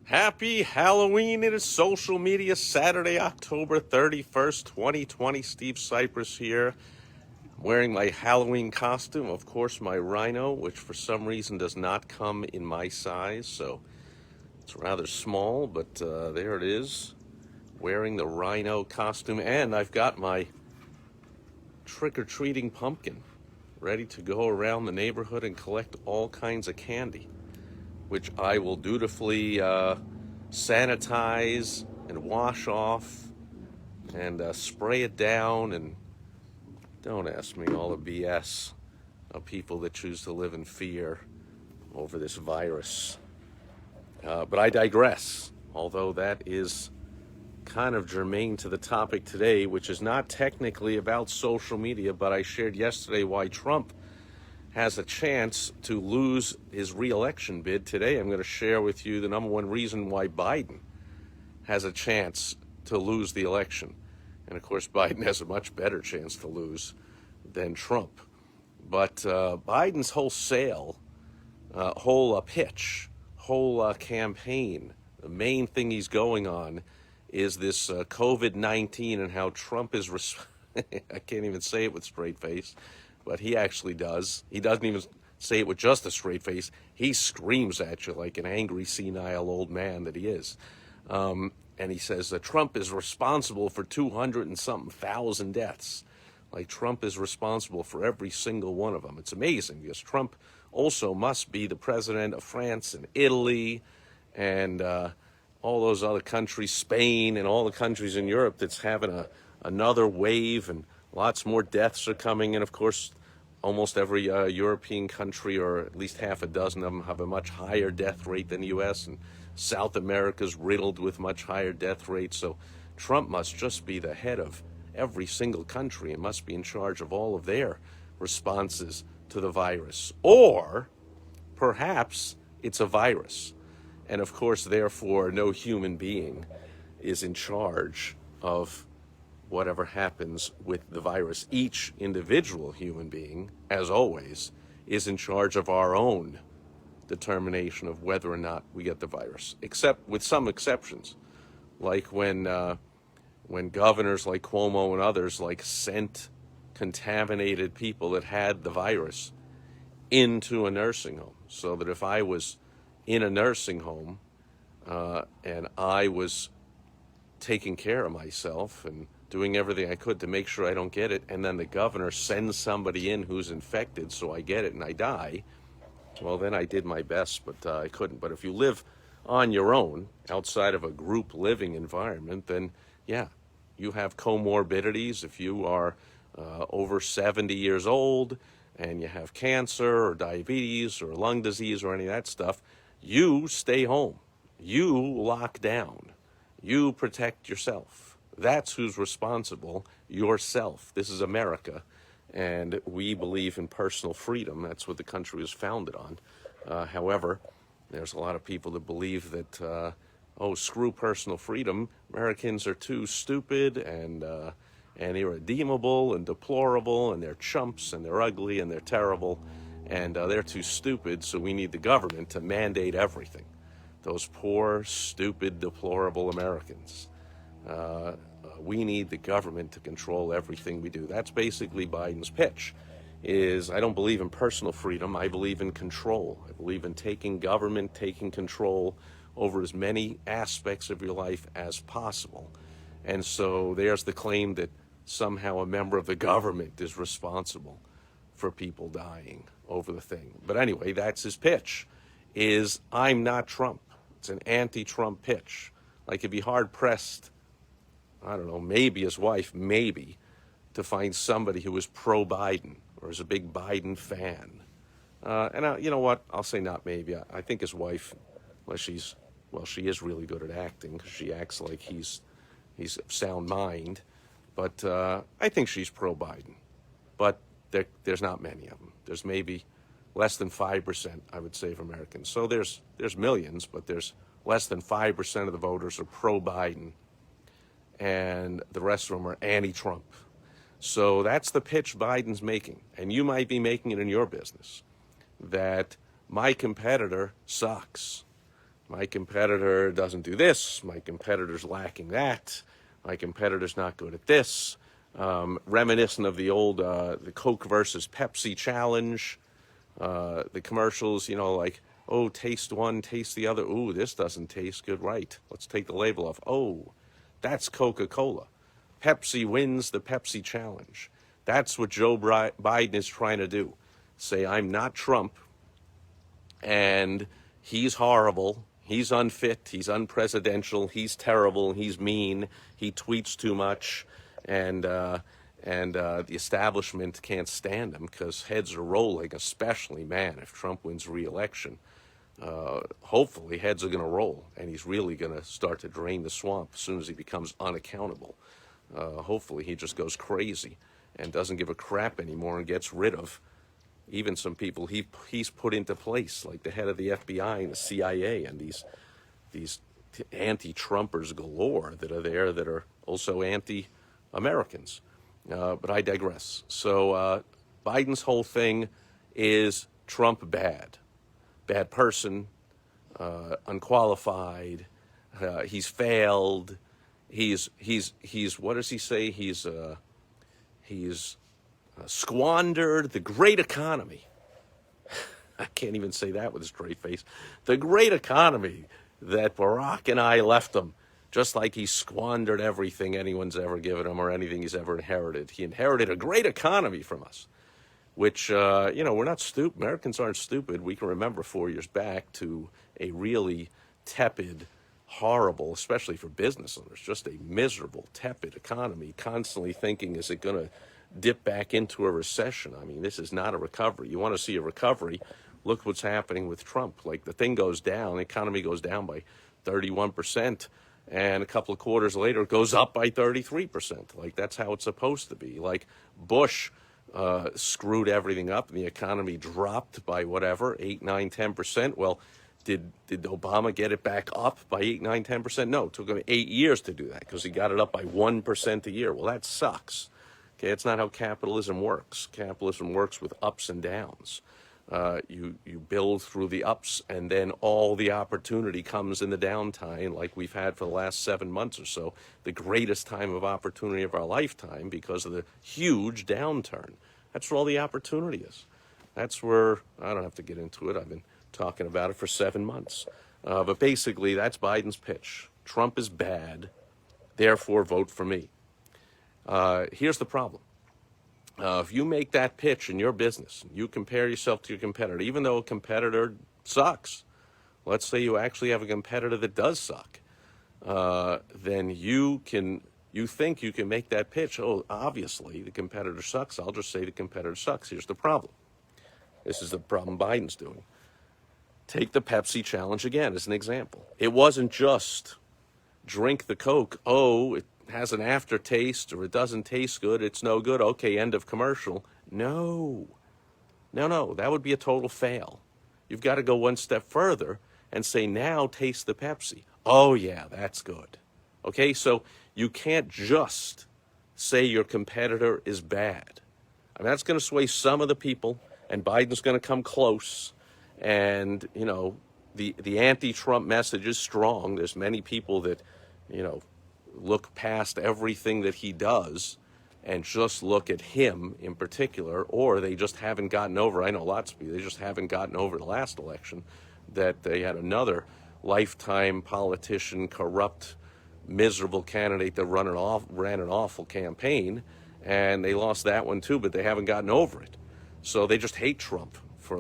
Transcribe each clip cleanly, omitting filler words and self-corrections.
Happy Halloween. It is social media Saturday, October 31st, 2020. Steve Sipress here. I'm wearing my Halloween costume, of course, my rhino, which for some reason does not come in my size, so it's rather small, but there it is. Wearing the rhino costume, and I've got my trick-or-treating pumpkin ready to go around the neighborhood and collect all kinds of candy, which I will dutifully sanitize and wash off and spray it down. And don't ask me all the BS of people that choose to live in fear over this virus. But I digress, although that is kind of germane to the topic today, which is not technically about social media, but I shared yesterday why Trump has a chance to lose his re-election bid. Today I'm going to share with you the number one reason why Biden has a chance to lose the election. And of course Biden has a much better chance to lose than Trump. But Biden's whole pitch, whole campaign, the main thing he's going on is this COVID-19 and how Trump is, I can't even say it with straight face, but he actually does. He doesn't even say it with just a straight face. He screams at you like an angry, senile old man that he is. And he says that Trump is responsible for 200 and something thousand deaths. Like Trump is responsible for every single one of them. It's amazing because Trump also must be the president of France and Italy and all those other countries, Spain and all the countries in Europe that's having another wave, and lots more deaths are coming. And of course, almost every European country, or at least half a dozen of them, have a much higher death rate than the U.S., and South America's riddled with much higher death rates. So Trump must just be the head of every single country and must be in charge of all of their responses to the virus. Or perhaps it's a virus. And of course, therefore, no human being is in charge of whatever happens with the virus. Each individual human being, as always, is in charge of our own determination of whether or not we get the virus, except with some exceptions, like when governors like Cuomo and others sent contaminated people that had the virus into a nursing home, so that if I was in a nursing home and I was taking care of myself and doing everything I could to make sure I don't get it, and then the governor sends somebody in who's infected so I get it and I die, well, then I did my best, but I couldn't. But if you live on your own, outside of a group living environment, then yeah, you have comorbidities. If you are over 70 years old and you have cancer or diabetes or lung disease or any of that stuff, you stay home. You lock down. You protect yourself. That's who's responsible, yourself. This is America, and we believe in personal freedom. That's what the country was founded on. However, there's a lot of people that believe that, screw personal freedom. Americans are too stupid and irredeemable and deplorable, and they're chumps and they're ugly and they're terrible, and they're too stupid, so we need the government to mandate everything. Those poor, stupid, deplorable Americans. We need the government to control everything we do. That's basically Biden's pitch, is I don't believe in personal freedom. I believe in control. I believe in taking control over as many aspects of your life as possible. And so there's the claim that somehow a member of the government is responsible for people dying over the thing. But anyway, that's his pitch, is I'm not Trump. It's an anti-Trump pitch. Like, it'd be hard-pressed, I don't know, maybe his wife, maybe, to find somebody who is pro-Biden or is a big Biden fan. You know what? I'll say not maybe. I think his wife, she is really good at acting because she acts like he's of sound mind. But I think she's pro-Biden. But there's not many of them. There's maybe less than 5%, I would say, of Americans. So there's millions, but there's less than 5% of the voters are pro-Biden, and the rest of them are anti-Trump. So that's the pitch Biden's making, and you might be making it in your business, that my competitor sucks. My competitor doesn't do this. My competitor's lacking that. My competitor's not good at this. Reminiscent of the old the Coke versus Pepsi challenge. The commercials, like, oh, taste one, taste the other. Ooh, this doesn't taste good. Right. Let's take the label off. Oh, that's Coca-Cola. Pepsi wins the Pepsi challenge. That's what Joe Biden is trying to do. Say, I'm not Trump, and he's horrible. He's unfit. He's unpresidential. He's terrible. He's mean. He tweets too much, and the establishment can't stand him because heads are rolling. Especially, man, if Trump wins re-election, hopefully heads are going to roll, and he's really going to start to drain the swamp as soon as he becomes unaccountable. Hopefully, he just goes crazy and doesn't give a crap anymore and gets rid of even some people he's put into place, like the head of the FBI and the CIA, and these anti-Trumpers galore that are there that are also anti-Americans. But I digress. So Biden's whole thing is Trump bad person, unqualified. He's failed. He's what does he say? He's squandered the great economy. I can't even say that with a straight face. The great economy that Barack and I left him, just like he squandered everything anyone's ever given him or anything he's ever inherited. He inherited a great economy from us, which, we're not stupid. Americans aren't stupid. We can remember 4 years back to a really tepid, horrible, especially for business owners, just a miserable, tepid economy, constantly thinking, is it going to dip back into a recession? I mean, this is not a recovery. You want to see a recovery, look what's happening with Trump. Like, the thing goes down, the economy goes down by 31%, and a couple of quarters later it goes up by 33%. Like, that's how it's supposed to be. Like, Bush screwed everything up and the economy dropped by whatever, 8, 9, 10%. Well, did Obama get it back up by 8, 9, 10%? No, it took him 8 years to do that because he got it up by 1% a year. Well, that sucks. Okay, it's not how capitalism works. Capitalism works with ups and downs. You build through the ups, and then all the opportunity comes in the downtime, like we've had for the last 7 months or so, the greatest time of opportunity of our lifetime because of the huge downturn. That's where all the opportunity is. That's where, I don't have to get into it. I've been talking about it for 7 months. But basically, that's Biden's pitch. Trump is bad, therefore vote for me. Here's the problem. If you make that pitch in your business, you compare yourself to your competitor, even though a competitor sucks, let's say you actually have a competitor that does suck, then you think you can make that pitch. Oh, obviously the competitor sucks. I'll just say the competitor sucks. Here's the problem. This is the problem Biden's doing. Take the Pepsi challenge again as an example. It wasn't just drink the Coke. Oh, it has an aftertaste, or it doesn't taste good, it's no good, okay, end of commercial. No, that would be a total fail. You've got to go one step further and say, now taste the Pepsi. Oh yeah, that's good. Okay, so you can't just say your competitor is bad. I mean, that's going to sway some of the people, and Biden's going to come close, and, the anti-Trump message is strong. There's many people that, look past everything that he does and just look at him in particular, or they just haven't gotten over, I know lots of people, they just haven't gotten over the last election, that they had another lifetime politician, corrupt, miserable candidate that ran an awful campaign, and they lost that one too, but they haven't gotten over it. So they just hate Trump for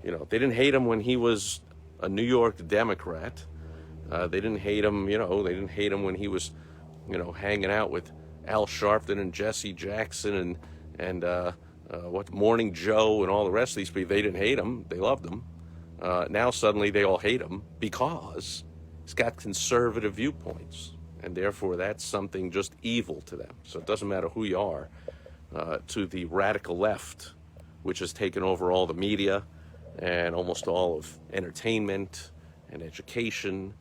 they didn't hate him when he was a New York Democrat. They didn't hate him, they didn't hate him when he was, hanging out with Al Sharpton and Jesse Jackson and Morning Joe and all the rest of these people. They didn't hate him. They loved him. Now suddenly they all hate him because he's got conservative viewpoints. And therefore that's something just evil to them. So it doesn't matter who you are. To the radical left, which has taken over all the media and almost all of entertainment and education.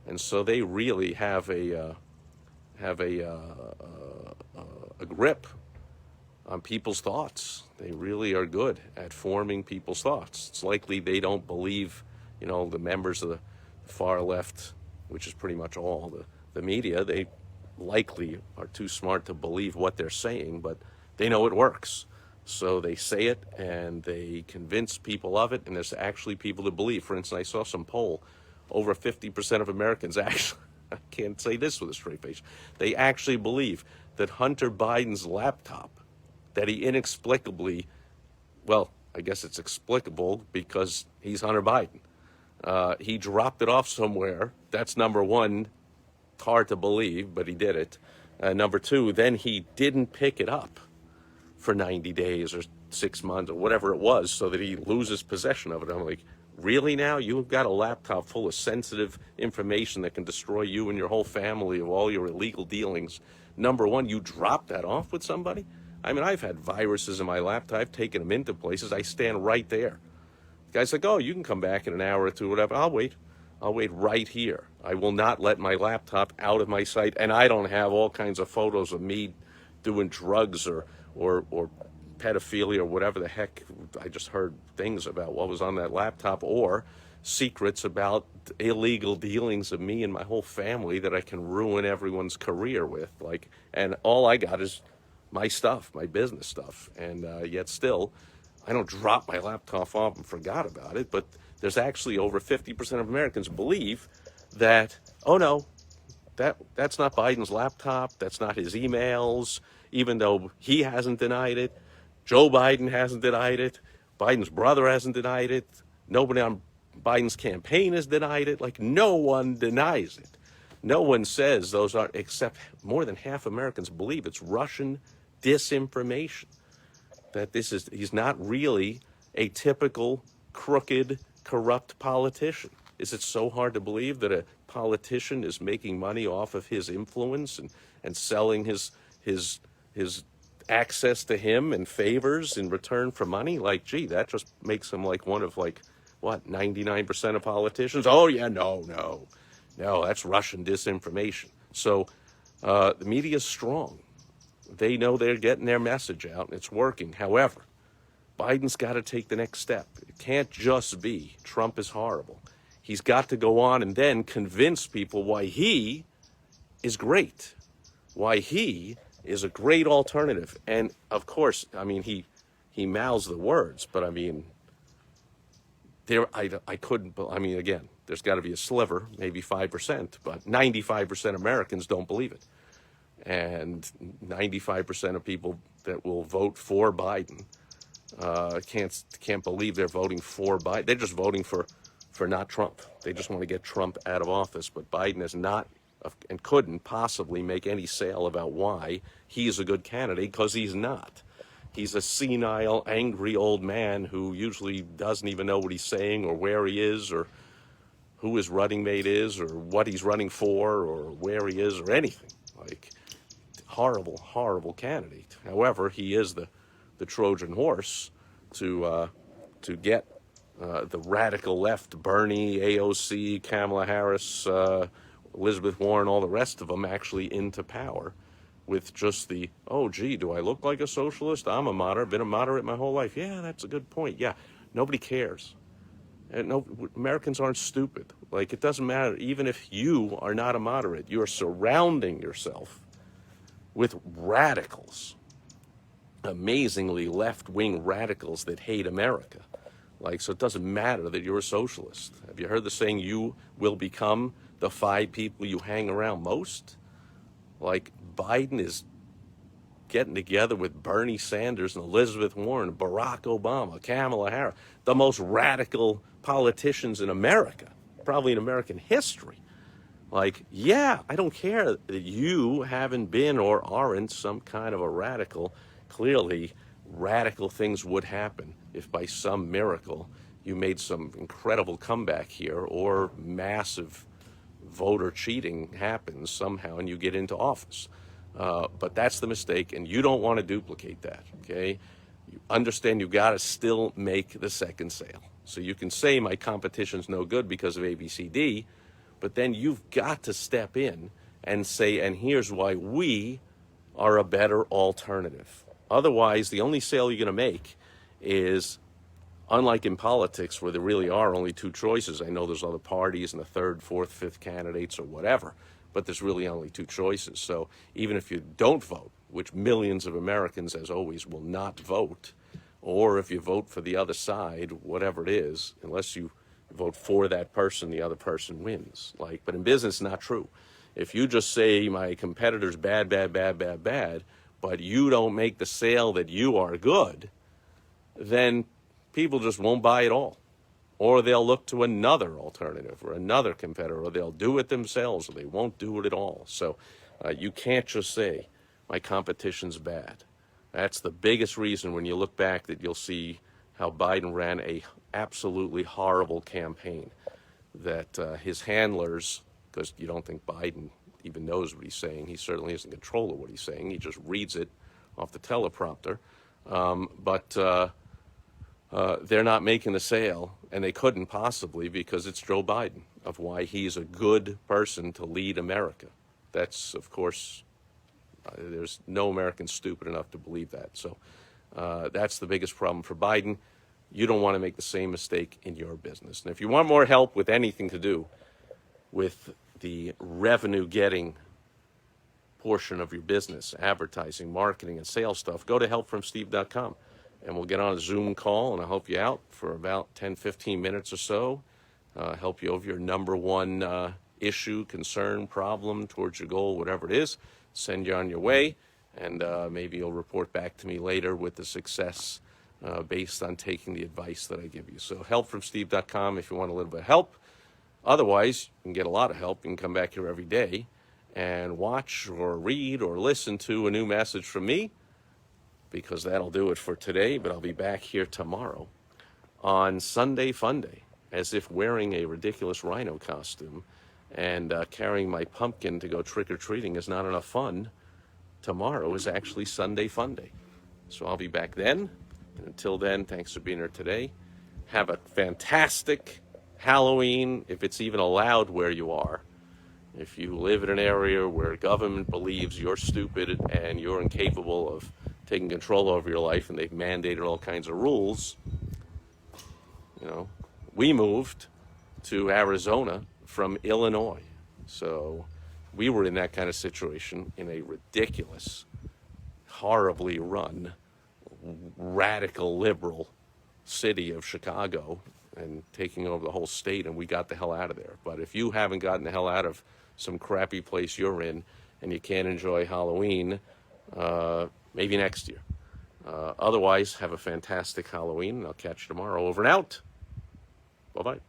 And so they really have a grip on people's thoughts. They really are good at forming people's thoughts. It's likely they don't believe, the members of far left, which is pretty much all the media, they likely are too smart to believe what they're saying, but they know it works. So they say it and they convince people of it, and there's actually people that believe. For instance, I saw some poll, over 50% of Americans actually, I can't say this with a straight face, they actually believe that Hunter Biden's laptop, that he inexplicably, well, I guess it's explicable because he's Hunter Biden. He dropped it off somewhere. That's number one. It's hard to believe, but he did it. Number two, then he didn't pick it up for 90 days or 6 months or whatever it was so that he loses possession of it. I'm like, really now? You've got a laptop full of sensitive information that can destroy you and your whole family of all your illegal dealings. Number one, you dropped that off with somebody? I mean, I've had viruses in my laptop. I've taken them into places. I stand right there. The guy's like, oh, you can come back in an hour or two, whatever. I'll wait. I'll wait right here. I will not let my laptop out of my sight. And I don't have all kinds of photos of me doing drugs or pedophilia or whatever the heck. I just heard things about what was on that laptop, or secrets about illegal dealings of me and my whole family that I can ruin everyone's career with. Like, and all I got is my stuff, my business stuff. And yet still, I don't drop my laptop off and forgot about it. But there's actually over 50% of Americans believe that, oh no, that's not Biden's laptop, that's not his emails, even though he hasn't denied it, Joe Biden hasn't denied it, Biden's brother hasn't denied it, nobody on Biden's campaign has denied it. Like, no one denies it. No one says those are, except more than half Americans believe it's Russian disinformation. That he's not really a typical crooked, corrupt politician. Is it so hard to believe that a politician is making money off of his influence and selling his access to him and favors in return for money? Like, gee, that just makes him like one of, like, what, 99% of politicians? Oh yeah, no, that's Russian disinformation. So the media is strong. They know they're getting their message out and it's working. However, Biden's got to take the next step. It can't just be Trump is horrible. He's got to go on and then convince people why he is great, why he is a great alternative. And of course, I mean, he mouths the words, but I mean, I couldn't, I mean, again, there's got to be a sliver, maybe 5%, but 95% of Americans don't believe it. And 95% of people that will vote for Biden can't believe they're voting for Biden. They're just voting for not Trump. They just want to get Trump out of office. But Biden is not and couldn't possibly make any sale about why he's a good candidate, because he's not. He's a senile, angry old man who usually doesn't even know what he's saying or where he is or who his running mate is or what he's running for or where he is or anything. Like, horrible, horrible candidate. However, he is the Trojan horse to get the radical left, Bernie, AOC, Kamala Harris, Elizabeth Warren, all the rest of them actually into power with just the, oh, gee, do I look like a socialist? I'm a moderate, been a moderate my whole life. Yeah, that's a good point. Yeah, nobody cares. And no, Americans aren't stupid. Like, it doesn't matter. Even if you are not a moderate, you are surrounding yourself with radicals, amazingly left-wing radicals that hate America. Like, so it doesn't matter that you're a socialist. Have you heard the saying, you will become the 5 people you hang around most? Like, Biden is getting together with Bernie Sanders and Elizabeth Warren, Barack Obama, Kamala Harris, the most radical politicians in America, probably in American history. Like, yeah, I don't care that you haven't been or aren't some kind of a radical. Clearly, radical things would happen if by some miracle you made some incredible comeback here, or massive voter cheating happens somehow and you get into office. But that's the mistake, and you don't want to duplicate that, okay? You understand you've got to still make the second sale. So you can say my competition's no good because of ABCD, but then you've got to step in and say, and here's why we are a better alternative. Otherwise, the only sale you're going to make is unlike in politics where there really are only two choices. I know there's other parties and the third, fourth, fifth candidates or whatever, but there's really only two choices. So even if you don't vote, which millions of Americans, as always, will not vote, or if you vote for the other side, whatever it is, unless you vote for that person, the other person wins. But in business, not true. If you just say my competitor's bad, bad, bad, bad, bad, but you don't make the sale that you are good, then people just won't buy at all. Or they'll look to another alternative or another competitor, or they'll do it themselves, or they won't do it at all. So you can't just say, my competition's bad. That's the biggest reason when you look back that you'll see how Biden ran a absolutely horrible campaign. That his handlers, because you don't think Biden even knows what he's saying, he certainly isn't in control of what he's saying, he just reads it off the teleprompter. But they're not making the sale, and they couldn't possibly because it's Joe Biden, of why he's a good person to lead America. That's, of course, there's no American stupid enough to believe that. So that's the biggest problem for Biden. You don't want to make the same mistake in your business. And if you want more help with anything to do with the revenue-getting portion of your business, advertising, marketing, and sales stuff, go to helpfromsteve.com. And we'll get on a Zoom call, and I'll help you out for about 10, 15 minutes or so, help you over your number one issue, concern, problem towards your goal, whatever it is, send you on your way, and maybe you'll report back to me later with the success based on taking the advice that I give you. So helpfromsteve.com if you want a little bit of help. Otherwise, you can get a lot of help. You can come back here every day and watch or read or listen to a new message from me, because that'll do it for today. But I'll be back here tomorrow on Sunday Fun Day, as if wearing a ridiculous rhino costume and carrying my pumpkin to go trick-or-treating is not enough fun. Tomorrow is actually Sunday Fun Day. So I'll be back then. And until then, thanks for being here today. Have a fantastic Halloween, if it's even allowed where you are. If you live in an area where government believes you're stupid and you're incapable of taking control over your life and they've mandated all kinds of rules, we moved to Arizona from Illinois. So we were in that kind of situation in a ridiculous, horribly run, radical liberal city of Chicago and taking over the whole state, and we got the hell out of there. But if you haven't gotten the hell out of some crappy place you're in and you can't enjoy Halloween, maybe next year. Otherwise, have a fantastic Halloween, and I'll catch you tomorrow. Over and out. Bye-bye.